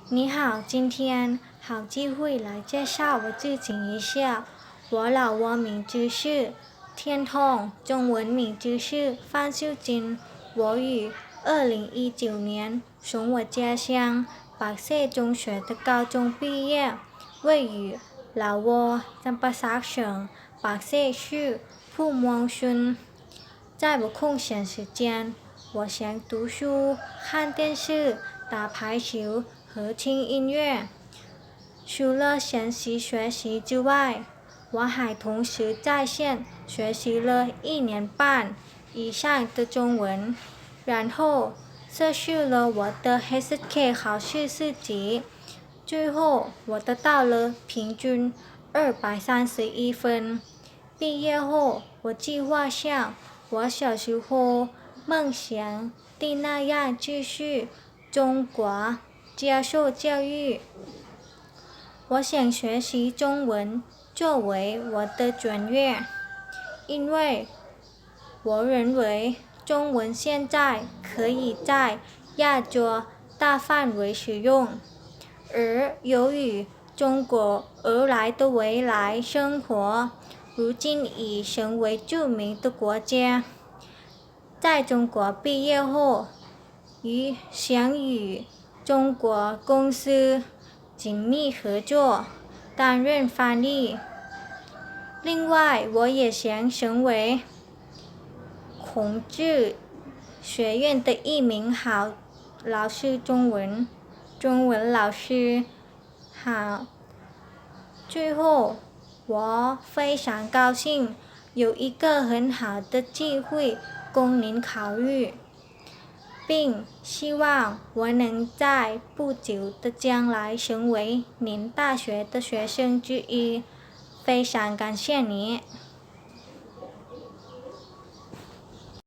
你好，今天好机会来介绍我自己一下。我老挝名字是天通，中文名字是范秀金。我于2019年从我家乡白色中学的高中毕业，位于老挝赞巴萨省白色市普蒙村。在我空闲时间，我想读书、看电视、打排球和听音乐。除了闲时学习之外，我还同时在线学习了1年半以上的中文，然后测试了我的 HSK 考试四级，最后我得到了平均231分。毕业后，我计划像我小时候梦想的那样继续中国接受教育。我想学习中文作为我的专业，因为我认为中文现在可以在亚洲大范围使用，而由于中国而来的未来生活，如今已成为著名的国家。在中国毕业后，想与中国公司紧密合作，担任翻译。另外，我也想成为孔子学院的一名好老师中文老师。好，最后我非常高兴有一个很好的机会供您考虑，并希望我能在不久的将来成为您大学的学生之一。非常感谢你。